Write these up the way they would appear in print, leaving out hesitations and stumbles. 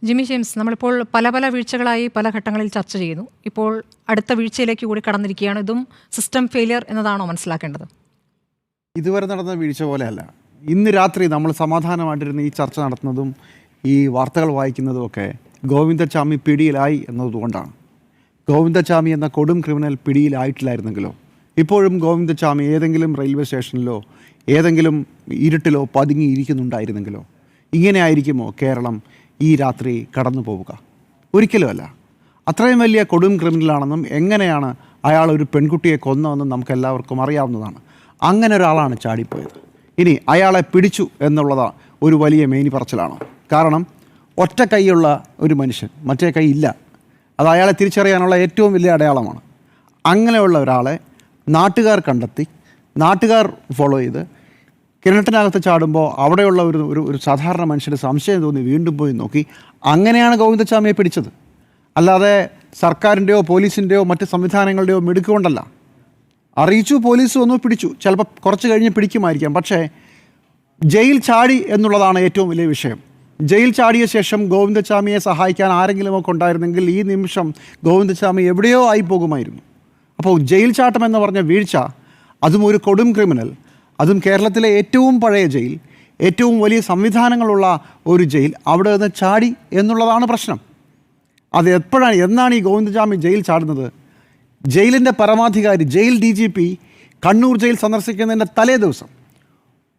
Jimmy James, നമ്മളിപ്പോൾ പല പല വീഴ്ചകളായി പല ഘട്ടങ്ങളിൽ ചർച്ച ചെയ്യുന്നു. ഇപ്പോൾ അടുത്ത വീഴ്ചയിലേക്ക് കൂടി കടന്നിരിക്കുകയാണ്. ഇതും സിസ്റ്റം ഫെയിലിയർ എന്നതാണോ മനസ്സിലാക്കേണ്ടത്? ഇതുവരെ നടന്ന വീഴ്ച പോലെയല്ല. ഇന്ന് രാത്രി നമ്മൾ സമാധാനമായിട്ടിരുന്ന് ഈ ചർച്ച നടത്തുന്നതും ഈ വാർത്തകൾ വായിക്കുന്നതുമൊക്കെ ഗോവിന്ദച്ചാമി പിടിയിലായി എന്നതുകൊണ്ടാണ്. ഗോവിന്ദച്ചാമി എന്ന കൊടും ക്രിമിനൽ പിടിയിലായിട്ടില്ലായിരുന്നെങ്കിലോ ഇപ്പോഴും ഗോവിന്ദച്ചാമി ഏതെങ്കിലും റെയിൽവേ സ്റ്റേഷനിലോ ഏതെങ്കിലും ഇരുട്ടിലോ പതുങ്ങിയിരിക്കുന്നുണ്ടായിരുന്നെങ്കിലോ ഇങ്ങനെ ആയിരിക്കുമോ കേരളം ഈ രാത്രി കടന്നു പോവുക? ഒരിക്കലുമല്ല. അത്രയും വലിയ കൊടും ക്രിമിനലാണെന്നും എങ്ങനെയാണ് അയാൾ ഒരു പെൺകുട്ടിയെ കൊന്നതെന്നും നമുക്കെല്ലാവർക്കും അറിയാവുന്നതാണ്. അങ്ങനെ ഒരാളാണ് ചാടിപ്പോയത്. ഇനി അയാളെ പിടിച്ചു എന്നുള്ളത് ഒരു വലിയ മേനി പറച്ചിലാണോ? കാരണം ഒറ്റ കൈയുള്ള ഒരു മനുഷ്യൻ, മറ്റേ കൈ ഇല്ല. അത് അയാളെ തിരിച്ചറിയാനുള്ള ഏറ്റവും വലിയ അടയാളമാണ്. അങ്ങനെയുള്ള ഒരാളെ നാട്ടുകാർ കണ്ടെത്തി, നാട്ടുകാർ ഫോളോ ചെയ്ത് കിണറ്റിനകത്ത് ചാടുമ്പോൾ അവിടെയുള്ള ഒരു സാധാരണ മനുഷ്യന് സംശയം തോന്നി വീണ്ടും പോയി നോക്കി. അങ്ങനെയാണ് ഗോവിന്ദച്ചാമിയെ പിടിച്ചത്. അല്ലാതെ സർക്കാരിൻ്റെയോ പോലീസിൻ്റെയോ മറ്റ് സംവിധാനങ്ങളുടെയോ മിടുക്കുകൊണ്ടല്ല. അറിയിച്ചു, പോലീസ് വന്നു, പിടിച്ചു. ചിലപ്പോൾ കുറച്ച് കഴിഞ്ഞ് പിടിക്കുമായിരിക്കാം. പക്ഷേ ജയിൽ ചാടി എന്നുള്ളതാണ് ഏറ്റവും വലിയ വിഷയം. ജയിൽ ചാടിയ ശേഷം ഗോവിന്ദച്ചാമിയെ സഹായിക്കാൻ ആരെങ്കിലുമൊക്കെ ഉണ്ടായിരുന്നെങ്കിൽ ഈ നിമിഷം ഗോവിന്ദച്ചാമി എവിടെയോ ആയി പോകുമായിരുന്നു. അപ്പോൾ ജയിൽ ചാട്ടം എന്ന് പറഞ്ഞ വീഴ്ച, അതും ഒരു കൊടും ക്രിമിനൽ, അതും കേരളത്തിലെ ഏറ്റവും പഴയ ജയിൽ, ഏറ്റവും വലിയ സംവിധാനങ്ങളുള്ള ഒരു ജയിൽ, അവിടെ നിന്ന് ചാടി എന്നുള്ളതാണ് പ്രശ്നം. അത് എന്നാണ് ഈ ഗോവിന്ദച്ചാമി ജയിൽ ചാടുന്നത്? ജയിലിൻ്റെ പരമാധികാരി ജയിൽ DGP കണ്ണൂർ ജയിൽ സന്ദർശിക്കുന്നതിൻ്റെ തലേ ദിവസം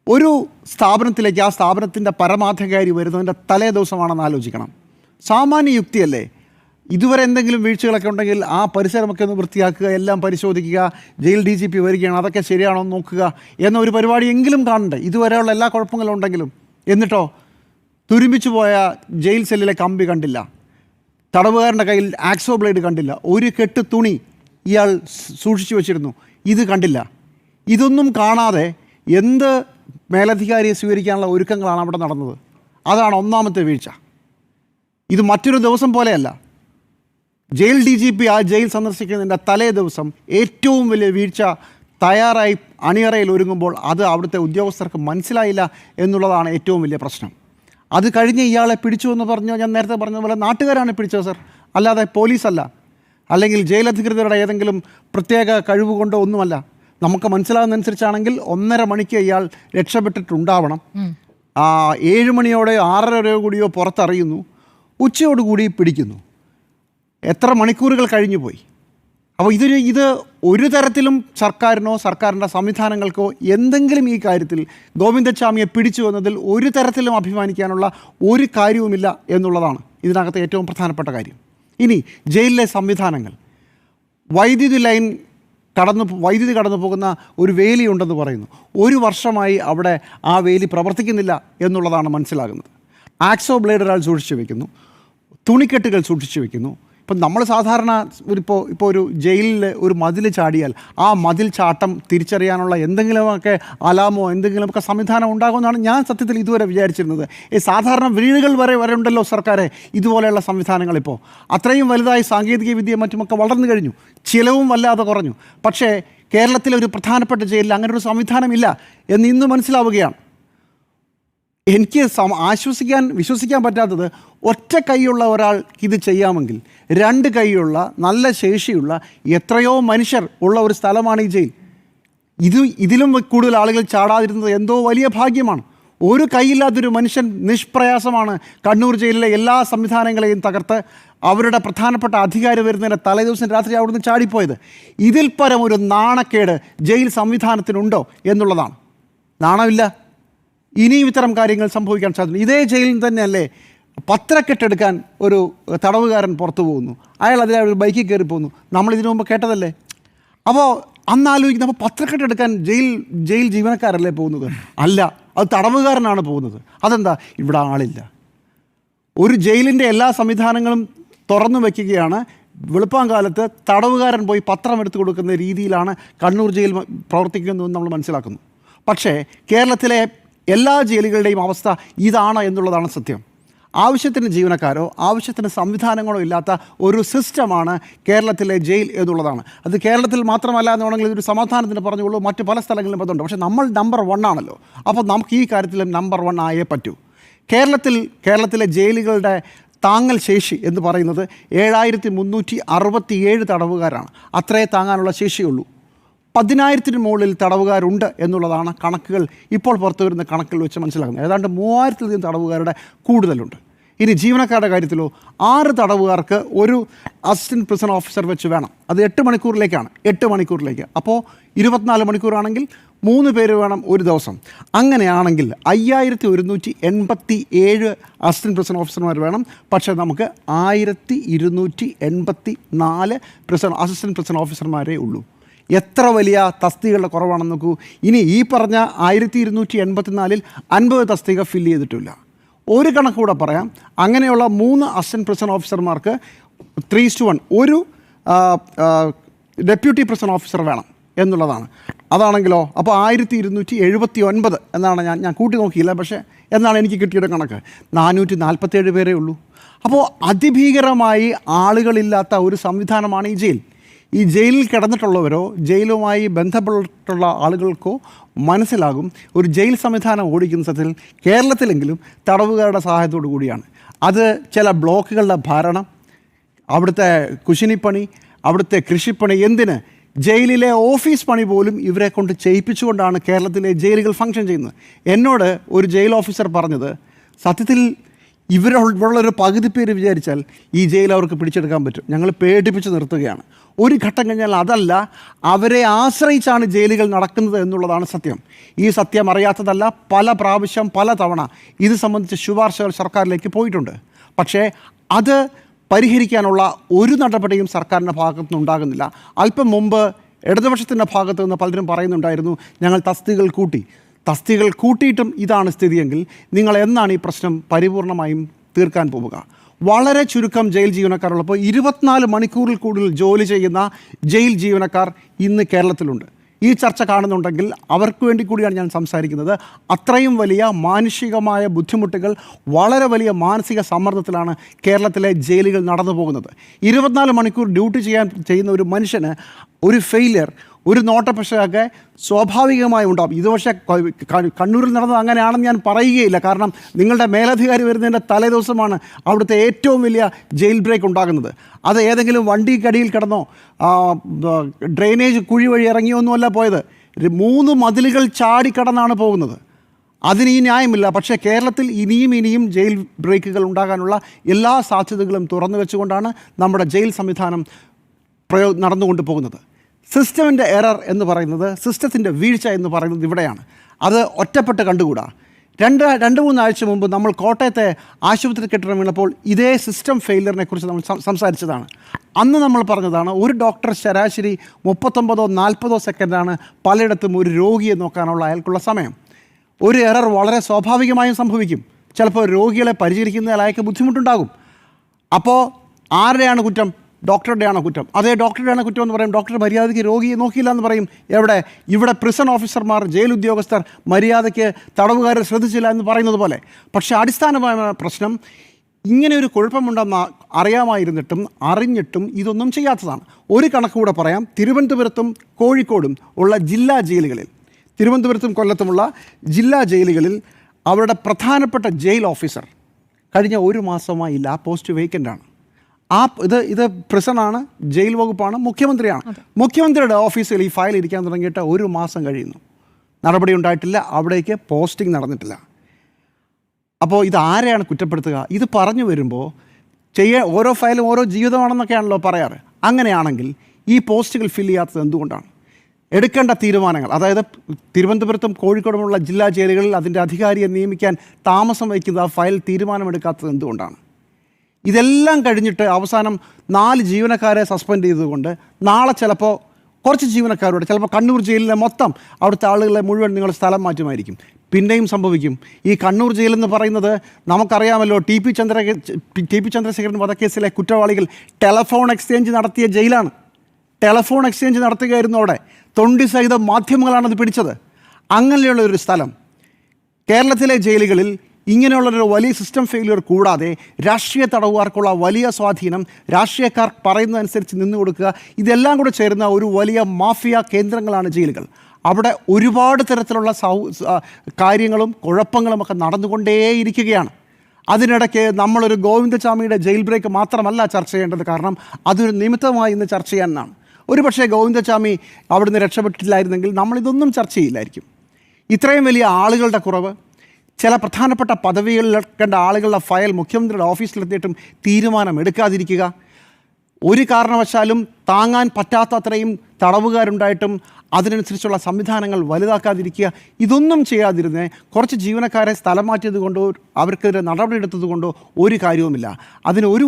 ഒരു സ്ഥാപനത്തിലേക്ക് ആ സ്ഥാപനത്തിൻ്റെ പരമാധികാരി വരുന്നതിൻ്റെ തലേ ദിവസമാണെന്ന് ആലോചിക്കണം. സാമാന്യ യുക്തിയല്ലേ? ഇതുവരെ എന്തെങ്കിലും വീഴ്ചകളൊക്കെ ഉണ്ടെങ്കിൽ ആ പരിസരമൊക്കെ ഒന്ന് വൃത്തിയാക്കുക, എല്ലാം പരിശോധിക്കുക, ജയിൽ DGP വരികയാണ്, അതൊക്കെ ശരിയാണോ എന്ന് നോക്കുക എന്ന ഒരു പരിപാടിയെങ്കിലും കാണണ്ടേ? ഇതുവരെയുള്ള എല്ലാ കുഴപ്പങ്ങളും ഉണ്ടെങ്കിലും. എന്നിട്ടോ തുരുമ്പിച്ചു പോയ ജയിൽ സെല്ലിലെ കമ്പി കണ്ടില്ല, തടവുകാരൻ്റെ കയ്യിൽ ആക്സോ ബ്ലേഡ് കണ്ടില്ല, ഒരു കെട്ട് തുണി ഇയാൾ സൂക്ഷിച്ചു വച്ചിരുന്നു, ഇത് കണ്ടില്ല. ഇതൊന്നും കാണാതെ എന്ത് മേലധികാരിയെ സ്വീകരിക്കാനുള്ള ഒരുക്കങ്ങളാണ് അവിടെ നടന്നത്? അതാണ് ഒന്നാമത്തെ വീഴ്ച. ഇത് മറ്റൊരു ദിവസം പോലെയല്ല. ജയിൽ DGP ആ ജയിൽ സന്ദർശിക്കുന്നതിൻ്റെ തലേ ദിവസം ഏറ്റവും വലിയ വീഴ്ച തയ്യാറായി അണിയറയിൽ ഒരുങ്ങുമ്പോൾ അത് അവിടുത്തെ ഉദ്യോഗസ്ഥർക്ക് മനസ്സിലായില്ല എന്നുള്ളതാണ് ഏറ്റവും വലിയ പ്രശ്നം. അത് കഴിഞ്ഞ് ഇയാളെ പിടിച്ചു എന്ന് പറഞ്ഞു, ഞാൻ നേരത്തെ പറഞ്ഞതുപോലെ നാട്ടുകാരാണ് പിടിച്ചത് സർ, അല്ലാതെ പോലീസല്ല, അല്ലെങ്കിൽ ജയിലധികൃതരുടെ ഏതെങ്കിലും പ്രത്യേക കഴിവ് കൊണ്ടോ ഒന്നുമല്ല. നമുക്ക് മനസ്സിലാകുന്നതനുസരിച്ചാണെങ്കിൽ 1.5 മണിക്ക് ഇയാൾ രക്ഷപ്പെട്ടിട്ടുണ്ടാവണം. 7 മണിയോടെ 6:30 കൂടിയോ പുറത്തറിയുന്നു, ഉച്ചയോടുകൂടി പിടിക്കുന്നു. എത്ര മണിക്കൂറുകൾ കഴിഞ്ഞു പോയി? അപ്പോൾ ഇത് ഒരു തരത്തിലും സർക്കാരിനോ സർക്കാരിൻ്റെ സംവിധാനങ്ങൾക്കോ എന്തെങ്കിലും ഈ കാര്യത്തിൽ ഗോവിന്ദച്ചാമിയെ പിടിച്ചു എന്നതിൽ ഒരു തരത്തിലും അഭിമാനിക്കാനുള്ള ഒരു കാര്യവുമില്ല എന്നുള്ളതാണ് ഇതിനകത്ത് ഏറ്റവും പ്രധാനപ്പെട്ട കാര്യം. ഇനി ജയിലിലെ സംവിധാനങ്ങൾ, വൈദ്യുതി കടന്നു പോകുന്ന ഒരു വേലിയുണ്ടെന്ന് പറയുന്നു. 1 വർഷമായി അവിടെ ആ വേലി പ്രവർത്തിക്കുന്നില്ല എന്നുള്ളതാണ് മനസ്സിലാകുന്നത്. ആക്സോ ബ്ലേഡ് ഒരാൾ സൂക്ഷിച്ചു വയ്ക്കുന്നു, തുണിക്കെട്ടുകൾ സൂക്ഷിച്ചു വയ്ക്കുന്നു. ഇപ്പം നമ്മൾ സാധാരണ ഇപ്പോൾ ഒരു ജയിലിൽ ഒരു മതിൽ ചാടിയാൽ ആ മതിൽ ചാട്ടം തിരിച്ചറിയാനുള്ള എന്തെങ്കിലുമൊക്കെ അലാമോ എന്തെങ്കിലുമൊക്കെ സംവിധാനം ഉണ്ടാകുമെന്നാണ് ഞാൻ സത്യത്തിൽ ഇതുവരെ വിചാരിച്ചിരുന്നത്. ഈ സാധാരണ വീടുകൾ വരെ ഉണ്ടല്ലോ സർക്കാരെ ഇതുപോലെയുള്ള സംവിധാനങ്ങൾ. ഇപ്പോൾ അത്രയും വലുതായി സാങ്കേതിക വിദ്യ മറ്റുമൊക്കെ വളർന്നു കഴിഞ്ഞു, ചിലവും വല്ലാതെ കുറഞ്ഞു. പക്ഷേ കേരളത്തിലെ ഒരു പ്രധാനപ്പെട്ട ജയിലിൽ അങ്ങനെ ഒരു സംവിധാനമില്ല എന്ന് ഇന്ന് മനസ്സിലാവുകയാണ്. എനിക്ക് വിശ്വസിക്കാൻ പറ്റാത്തത്, ഒറ്റ കൈയുള്ള ഒരാൾ ഇത് ചെയ്യാമെങ്കിൽ 2 കൈയുള്ള നല്ല ശേഷിയുള്ള എത്രയോ മനുഷ്യർ ഉള്ള ഒരു സ്ഥലമാണ് ഈ ജയിൽ. ഇതിലും കൂടുതൽ ആളുകൾ ചാടാതിരുന്നത് എന്തോ വലിയ ഭാഗ്യമാണ്. ഒരു കൈയില്ലാത്തൊരു മനുഷ്യൻ നിഷ്പ്രയാസമാണ് കണ്ണൂർ ജയിലിലെ എല്ലാ സംവിധാനങ്ങളെയും തകർത്ത് അവരുടെ പ്രധാനപ്പെട്ട അധികാരി വരുന്നതിൻ്റെ തലേദിവസം രാത്രി അവിടുന്ന് ചാടിപ്പോയത്. ഇതിൽ പരം ഒരു നാണക്കേട് ജയിൽ സംവിധാനത്തിനുണ്ടോ എന്നുള്ളതാണ്. നാണമില്ല. ഇനിയും ഇത്തരം കാര്യങ്ങൾ സംഭവിക്കാൻ സാധ്യത. ഇതേ ജയിലിൽ തന്നെയല്ലേ പത്രക്കെട്ടെടുക്കാൻ ഒരു തടവുകാരൻ പുറത്തു പോകുന്നു, അയാൾ അതിലെ ഒരു ബൈക്കിൽ കയറി പോകുന്നു, നമ്മൾ ഇതിനു മുമ്പ് കേട്ടതല്ലേ? അപ്പോൾ അന്ന് ആലോചിക്കുന്നത്, അപ്പോൾ പത്രക്കെട്ടെടുക്കാൻ ജയിൽ ജീവനക്കാരല്ലേ പോകുന്നത്? അല്ല, അത് തടവുകാരനാണ് പോകുന്നത്. അതെന്താ? ഇവിടെ ആളില്ല. ഒരു ജയിലിൻ്റെ എല്ലാ സംവിധാനങ്ങളും തുറന്നു വയ്ക്കുകയാണ്. വെളുപ്പാങ്കാലത്ത് തടവുകാരൻ പോയി പത്രം എടുത്തു കൊടുക്കുന്ന രീതിയിലാണ് കണ്ണൂർ ജയിൽ പ്രവർത്തിക്കുന്നതെന്ന് നമ്മൾ മനസ്സിലാക്കുന്നു. പക്ഷേ കേരളത്തിലെ എല്ലാ ജയിലുകളുടെയും അവസ്ഥ ഇതാണ് എന്നുള്ളതാണ് സത്യം. ആവശ്യത്തിന് ജീവനക്കാരോ ആവശ്യത്തിന് സംവിധാനങ്ങളോ ഇല്ലാത്ത ഒരു സിസ്റ്റമാണ് കേരളത്തിലെ ജയിൽ എന്നുള്ളതാണ്. അത് കേരളത്തിൽ മാത്രമല്ല എന്ന് വേണമെങ്കിൽ ഇതൊരു സമാധാനത്തിന് പറഞ്ഞുള്ളൂ, മറ്റ് പല സ്ഥലങ്ങളിലും അതുണ്ട്. പക്ഷേ നമ്മൾ നമ്പർ 1 ആണല്ലോ. അപ്പോൾ നമുക്ക് ഈ കാര്യത്തിലും നമ്പർ 1 ആയേ പറ്റൂ. കേരളത്തിലെ ജയിലുകളുടെ താങ്ങൽ ശേഷി എന്ന് പറയുന്നത് 7367 തടവുകാരാണ്. അത്രേ താങ്ങാനുള്ള ശേഷിയുള്ളൂ. 10,000-ന് മുകളിൽ തടവുകാരുണ്ട് എന്നുള്ളതാണ് കണക്കുകൾ ഇപ്പോൾ പുറത്തു വരുന്ന കണക്കുകൾ വെച്ച് മനസ്സിലാക്കുന്നത്. ഏതാണ്ട് 3000-ലധികം തടവുകാരുടെ കൂടുതലുണ്ട്. ഇനി ജീവനക്കാരുടെ കാര്യത്തിലോ 6 തടവുകാർക്ക് ഒരു അസിസ്റ്റൻറ്റ് പ്രിസൺ ഓഫീസർ വെച്ച് വേണം. അത് 8 മണിക്കൂറിലേക്കാണ്. 8 മണിക്കൂറിലേക്ക്. അപ്പോൾ 24 മണിക്കൂറാണെങ്കിൽ 3 പേര് വേണം ഒരു ദിവസം. അങ്ങനെയാണെങ്കിൽ 5187 അസിസ്റ്റൻറ്റ് പ്രിസൺ ഓഫീസർമാർ വേണം. പക്ഷേ നമുക്ക് 1284 അസിസ്റ്റൻറ്റ് പ്രിസൺ ഓഫീസർമാരേ ഉള്ളൂ. എത്ര വലിയ തസ്തികകളുടെ കുറവാണെന്ന് നോക്കൂ. ഇനി ഈ പറഞ്ഞ 1284-ൽ 50 തസ്തിക ഫില്ല് ചെയ്തിട്ടില്ല. ഒരു കണക്ക് കൂടെ പറയാം. അങ്ങനെയുള്ള 3 അസിസ്റ്റൻറ്റ് പ്രിസൺ ഓഫീസർമാർക്ക് 3:1 ഒരു ഡെപ്യൂട്ടി പ്രിസൺ ഓഫീസർ വേണം എന്നുള്ളതാണ്. അതാണെങ്കിലോ അപ്പോൾ 1279 എന്നാണ് ഞാൻ കൂട്ടി നോക്കിയില്ല, പക്ഷേ എന്നാണ് എനിക്ക് കിട്ടിയുടെ കണക്ക്. 447 പേരേ ഉള്ളൂ. അപ്പോൾ അതിഭീകരമായി ആളുകളില്ലാത്ത ഒരു സംവിധാനമാണ് ഈ ജയിൽ. ഈ ജയിലിൽ കിടന്നിട്ടുള്ളവരോ ജയിലുമായി ബന്ധപ്പെട്ടുള്ള ആളുകൾക്കോ മനസ്സിലാകും ഒരു ജയിൽ സംവിധാനം ഓടിക്കുന്ന സത്യത്തിൽ കേരളത്തിലെങ്കിലും തടവുകാരുടെ സഹായത്തോടു കൂടിയാണ്. അത് ചില ബ്ലോക്കുകളുടെ ഭരണം, അവിടുത്തെ കുശിനിപ്പണി, അവിടുത്തെ കൃഷിപ്പണി, എന്തിന് ജയിലിലെ ഓഫീസ് പണി പോലും ഇവരെ കൊണ്ട് ചെയ്യിപ്പിച്ചുകൊണ്ടാണ് കേരളത്തിലെ ജയിലുകൾ ഫങ്ഷൻ ചെയ്യുന്നത്. എന്നോട് ഒരു ജയിൽ ഓഫീസർ പറഞ്ഞത്, സത്യത്തിൽ ഇവരുള്ളൊരു പകുതി പേര് വിചാരിച്ചാൽ ഈ ജയിൽ അവർക്ക് പിടിച്ചെടുക്കാൻ പറ്റും. ഞങ്ങൾ പേടിപ്പിച്ച് നിർത്തുകയാണ്. ഒരു ഘട്ടം കഴിഞ്ഞാൽ അതല്ല, അവരെ ആശ്രയിച്ചാണ് ജയിലുകൾ നടക്കുന്നത് എന്നുള്ളതാണ് സത്യം. ഈ സത്യം അറിയാത്തതല്ല. പല പ്രാവശ്യം പല തവണ ഇത് സംബന്ധിച്ച് ശുപാർശകൾ സർക്കാരിലേക്ക് പോയിട്ടുണ്ട്. പക്ഷേ അത് പരിഹരിക്കാനുള്ള ഒരു നടപടിയും സർക്കാരിൻ്റെ ഭാഗത്തു നിന്നുണ്ടാകുന്നില്ല. അല്പം മുമ്പ് ഇടതുപക്ഷത്തിൻ്റെ ഭാഗത്തു നിന്ന് പലരും പറയുന്നുണ്ടായിരുന്നു, ഞങ്ങൾ തസ്തികകൾ കൂട്ടിയിട്ടും ഇതാണ് സ്ഥിതിയെങ്കിൽ നിങ്ങൾ എന്നാണ് ഈ പ്രശ്നം പരിപൂർണമായും തീർക്കാൻ പോവുക? വളരെ ചുരുക്കം ജയിൽ ജീവനക്കാരുള്ളപ്പോൾ 24 മണിക്കൂറിൽ കൂടുതൽ ജോലി ചെയ്യുന്ന ജയിൽ ജീവനക്കാർ ഇന്ന് കേരളത്തിലുണ്ട്. ഈ ചർച്ച കാണുന്നുണ്ടെങ്കിൽ അവർക്ക് വേണ്ടി കൂടിയാണ് ഞാൻ സംസാരിക്കുന്നത്. അത്രയും വലിയ മാനുഷികമായ ബുദ്ധിമുട്ടുകൾ, വളരെ വലിയ മാനസിക സമ്മർദ്ദത്തിലാണ് കേരളത്തിലെ ജയിലുകൾ നടന്നു പോകുന്നത്. 24 മണിക്കൂർ ഡ്യൂട്ടി ചെയ്യുന്ന ഒരു മനുഷ്യന് ഒരു ഫെയിലിയർ, ഒരു നോട്ടപ്പശയൊക്കെ സ്വാഭാവികമായി ഉണ്ടാകും. ഇത് പക്ഷേ കണ്ണൂരിൽ നടന്നത് അങ്ങനെയാണെന്ന് ഞാൻ പറയുകയില്ല. കാരണം നിങ്ങളുടെ മേലധികാരി വരുന്നതിൻ്റെ തലേദിവസമാണ് അവിടുത്തെ ഏറ്റവും വലിയ ജയിൽ ബ്രേക്ക് ഉണ്ടാകുന്നത്. അത് ഏതെങ്കിലും വണ്ടിക്കടിയിൽ കിടന്നോ ഡ്രെയിനേജ് കുഴി വഴി ഇറങ്ങിയൊന്നുമല്ല പോയത്. 3 മതിലുകൾ ചാടിക്കടന്നാണ് പോകുന്നത്. അതിന് ഈ ന്യായമില്ല. പക്ഷേ കേരളത്തിൽ ഇനിയും ജയിൽ ബ്രേക്കുകൾ ഉണ്ടാകാനുള്ള എല്ലാ സാധ്യതകളും തുറന്നു വെച്ചുകൊണ്ടാണ് നമ്മുടെ ജയിൽ സംവിധാനം നടന്നുകൊണ്ട് പോകുന്നത്. സിസ്റ്റമിൻ്റെ എറർ എന്ന് പറയുന്നത്, സിസ്റ്റത്തിൻ്റെ വീഴ്ച എന്ന് പറയുന്നത് ഇവിടെയാണ്. അത് ഒറ്റപ്പെട്ട് കണ്ടുകൂടാ. 2-3 ആഴ്ച മുമ്പ് നമ്മൾ കോട്ടയത്തെ ആശുപത്രി കെട്ടിടം വീണപ്പോൾ ഇതേ സിസ്റ്റം ഫെയിലിയറിനെ കുറിച്ച് നമ്മൾ സംസാരിച്ചതാണ്. അന്ന് നമ്മൾ പറഞ്ഞതാണ്, ഒരു ഡോക്ടർ ശരാശരി 39-40 സെക്കൻഡാണ് പലയിടത്തും ഒരു രോഗിയെ നോക്കാനുള്ള അയാൾക്കുള്ള സമയം. ഒരു എറർ വളരെ സ്വാഭാവികമായും സംഭവിക്കും. ചിലപ്പോൾ രോഗികളെ പരിചരിക്കുന്നതിൽ അയാൾക്ക് ബുദ്ധിമുട്ടുണ്ടാകും. അപ്പോൾ ആരുടെയാണ് കുറ്റം? ഡോക്ടറുടെയാണോ കുറ്റം? അതേ, ഡോക്ടറുടെയാണ് കുറ്റം എന്ന് പറയും. ഡോക്ടർ മര്യാദയ്ക്ക് രോഗിയെ നോക്കിയില്ല എന്ന് പറയും. ഇവിടെ പ്രിസൺ ഓഫീസർമാർ, ജയിൽ ഉദ്യോഗസ്ഥർ മര്യാദയ്ക്ക് തടവുകാരെ ശ്രദ്ധിച്ചില്ല എന്ന് പറയുന്നത് പോലെ. പക്ഷേ അടിസ്ഥാനമായ പ്രശ്നം, ഇങ്ങനെ ഒരു കുഴപ്പമുണ്ടെന്ന് അറിഞ്ഞിട്ടും ഇതൊന്നും ചെയ്യാത്തതാണ്. ഒരു കണക്ക് കൂടെ പറയാം. തിരുവനന്തപുരത്തും കോഴിക്കോടും ഉള്ള ജില്ലാ ജയിലുകളിൽ, തിരുവനന്തപുരത്തും കൊല്ലത്തുമുള്ള ജില്ലാ ജയിലുകളിൽ അവരുടെ പ്രധാനപ്പെട്ട ജയിൽ ഓഫീസർ കഴിഞ്ഞ 1 മാസമായില്ല. ആ പോസ്റ്റ് വേക്കൻ്റാണ്. ഇത് പ്രിസണാണ്, ജയിൽ വകുപ്പാണ്, മുഖ്യമന്ത്രിയാണ്. മുഖ്യമന്ത്രിയുടെ ഓഫീസിൽ ഈ ഫയൽ ഇരിക്കാൻ തുടങ്ങിയിട്ട് 1 മാസം കഴിയുന്നു. നടപടി ഉണ്ടായിട്ടില്ല. അവിടേക്ക് പോസ്റ്റിംഗ് നടന്നിട്ടില്ല. അപ്പോൾ ഇത് ആരെയാണ് കുറ്റപ്പെടുത്തുക? ഇത് പറഞ്ഞു വരുമ്പോൾ ഓരോ ഫയലും ഓരോ ജീവിതമാണെന്നൊക്കെയാണല്ലോ പറയാറ്. അങ്ങനെയാണെങ്കിൽ ഈ പോസ്റ്റുകൾ ഫില്ല് ചെയ്യാത്തത് എന്തുകൊണ്ടാണ്? എടുക്കേണ്ട തീരുമാനങ്ങൾ, അതായത് തിരുവനന്തപുരത്തും കോഴിക്കോടുമുള്ള ജില്ലാ ജയിലുകളിൽ അതിൻ്റെ അധികാരിയെ നിയമിക്കാൻ താമസം വയ്ക്കുന്ന ആ ഫയൽ തീരുമാനമെടുക്കാത്തത് എന്തുകൊണ്ടാണ്? ഇതെല്ലാം കഴിഞ്ഞിട്ട് അവസാനം 4 ജീവനക്കാരെ സസ്പെൻഡ് ചെയ്തുകൊണ്ട് നാളെ ചിലപ്പോൾ കുറച്ച് ജീവനക്കാരോട്, ചിലപ്പോൾ കണ്ണൂർ ജയിലിലെ മൊത്തം അവിടുത്തെ ആളുകളെ മുഴുവൻ നിങ്ങൾ സ്ഥലം മാറ്റുമായിരിക്കും. പിന്നെയും സംഭവിക്കും. ഈ കണ്ണൂർ ജയിലെന്ന് പറയുന്നത് നമുക്കറിയാമല്ലോ, ടി പി ചന്ദ്രശേഖരൻ വധക്കേസിലെ കുറ്റവാളികൾ ടെലഫോൺ എക്സ്ചേഞ്ച് നടത്തിയ ജയിലാണ്. ടെലഫോൺ എക്സ്ചേഞ്ച് നടത്തുകയായിരുന്നു അവിടെ. തൊണ്ടി സഹിതം മാധ്യമങ്ങളാണത് പിടിച്ചത്. അങ്ങനെയുള്ള ഒരു സ്ഥലം കേരളത്തിലെ ജയിലുകളിൽ ഇങ്ങനെയുള്ളൊരു വലിയ സിസ്റ്റം ഫെയിലിയർ കൂടാതെ രാഷ്ട്രീയ തടവുകാർക്കുള്ള വലിയ സ്വാധീനം, രാഷ്ട്രീയക്കാർ പറയുന്നതനുസരിച്ച് നിന്നു കൊടുക്കുക, ഇതെല്ലാം കൂടെ ചേരുന്ന ഒരു വലിയ മാഫിയ കേന്ദ്രങ്ങളാണ് ജയിലുകൾ. അവിടെ ഒരുപാട് തരത്തിലുള്ള കാര്യങ്ങളും കുഴപ്പങ്ങളുമൊക്കെ നടന്നുകൊണ്ടേയിരിക്കുകയാണ്. അതിനിടയ്ക്ക് നമ്മളൊരു ഗോവിന്ദചാമിയുടെ ജയിൽ ബ്രേക്ക് മാത്രമല്ല ചർച്ച ചെയ്യേണ്ടത്, കാരണം അതൊരു നിമിത്തമായി ഇന്ന് ചർച്ച ചെയ്യാനാണ്. ഒരുപക്ഷേ ഗോവിന്ദചാമി അവിടുന്ന് രക്ഷപ്പെട്ടില്ലായിരുന്നെങ്കിൽ നമ്മളിതൊന്നും ചർച്ച ചെയ്യില്ലായിരിക്കും. ഇത്രയും വലിയ ആളുകളുടെ കുറവ്, ചില പ്രധാനപ്പെട്ട പദവികളിൽ കണ്ട ആളുകളുടെ ഫയൽ മുഖ്യമന്ത്രിയുടെ ഓഫീസിലെത്തിയിട്ടും തീരുമാനം എടുക്കാതിരിക്കുക, ഒരു കാരണവശാലും താങ്ങാൻ പറ്റാത്തത്രയും തടവുകാരുണ്ടായിട്ടും അതിനനുസരിച്ചുള്ള സംവിധാനങ്ങൾ വലുതാക്കാതിരിക്കുക, ഇതൊന്നും ചെയ്യാതിരുന്നേ കുറച്ച് ജീവനക്കാരെ സ്ഥലം മാറ്റിയത് കൊണ്ടോ അവർക്കെതിരെ നടപടിയെടുത്തത് കൊണ്ടോ ഒരു കാര്യവുമില്ല. അതിന് ഒരു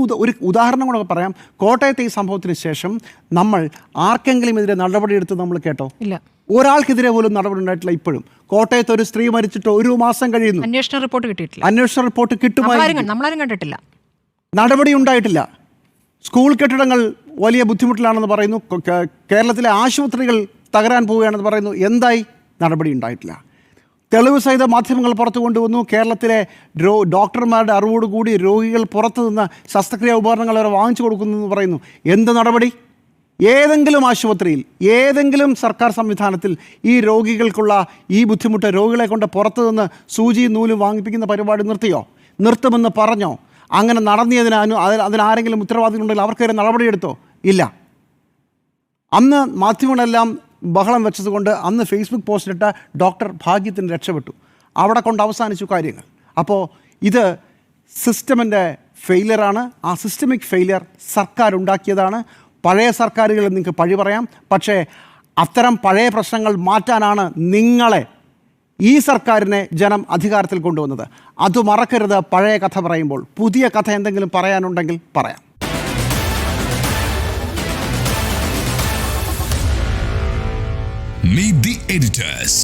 ഉദാഹരണം കൂടെ പറയാം. കോട്ടയത്തെ ഈ സംഭവത്തിന് ശേഷം നമ്മൾ ആർക്കെങ്കിലും എതിരെ നടപടിയെടുത്ത് നമ്മൾ കേട്ടോ? ഇല്ല. ഒരാൾക്കെതിരെ പോലും നടപടി ഉണ്ടായിട്ടില്ല. ഇപ്പോഴും കോട്ടയത്ത് ഒരു സ്ത്രീ മരിച്ചിട്ട് 1 മാസം കഴിയുന്നു. അന്വേഷണ റിപ്പോർട്ട് കിട്ടിയിട്ടില്ല. അന്വേഷണ റിപ്പോർട്ട് കിട്ടുമായിരിക്കും, നമ്മളാരും കണ്ടിട്ടില്ല. നടപടി ഉണ്ടായിട്ടില്ല. സ്കൂൾ കെട്ടിടങ്ങൾ വലിയ ബുദ്ധിമുട്ടിലാണെന്ന് പറയുന്നു. കേരളത്തിലെ ആശുപത്രികൾ തകരാൻ പോവുകയാണെന്ന് പറയുന്നു. എന്തായി? നടപടി ഉണ്ടായിട്ടില്ല. തെളിവ് സഹിത മാധ്യമങ്ങൾ പുറത്തു കൊണ്ടുവന്നു. കേരളത്തിലെ ഡോക്ടർമാരുടെ അറിവോടുകൂടി രോഗികൾ പുറത്തു നിന്ന് ശസ്ത്രക്രിയാ ഉപകരണങ്ങൾ അവരെ വാങ്ങിച്ചു കൊടുക്കുന്നു എന്ന് പറയുന്നു. എന്ത് നടപടി? ഏതെങ്കിലും ആശുപത്രിയിൽ, ഏതെങ്കിലും സർക്കാർ സംവിധാനത്തിൽ ഈ രോഗികൾക്കുള്ള ഈ ബുദ്ധിമുട്ട് രോഗികളെ കൊണ്ട് പുറത്തു നിന്ന് സൂചിയും നൂലും വാങ്ങിപ്പിക്കുന്ന പരിപാടി നിർത്തിയോ? നിർത്തുമെന്ന് പറഞ്ഞോ? അങ്ങനെ അതിനാരെങ്കിലും ഉത്തരവാദികളുണ്ടെങ്കിൽ അവർക്കെതിരെ നടപടിയെടുത്തോ? ഇല്ല. അന്ന് മാധ്യമങ്ങളെല്ലാം ബഹളം വെച്ചതുകൊണ്ട് അന്ന് ഫേസ്ബുക്ക് പോസ്റ്റിലിട്ട ഡോക്ടർ ഭാഗ്യത്തിന് രക്ഷപ്പെട്ടു. അവിടെ കൊണ്ട് അവസാനിച്ചു കാര്യങ്ങൾ. അപ്പോൾ ഇത് സിസ്റ്റമിൻ്റെ ഫെയിലിയറാണ്. ആ സിസ്റ്റമിക് ഫെയിലിയർ സർക്കാർ ഉണ്ടാക്കിയതാണ്. പഴയ സർക്കാരുകളിൽ നിങ്ങൾക്ക് പഴി പറയാം, പക്ഷേ അത്തരം പഴയ പ്രശ്നങ്ങൾ മാറ്റാനാണ് നിങ്ങളെ, ഈ സർക്കാരിനെ ജനം അധികാരത്തിൽ കൊണ്ടുവന്നത്. അത് മറക്കരുത്. പഴയ കഥ പറയുമ്പോൾ പുതിയ കഥ എന്തെങ്കിലും പറയാനുണ്ടെങ്കിൽ പറയാം. Meet the editors.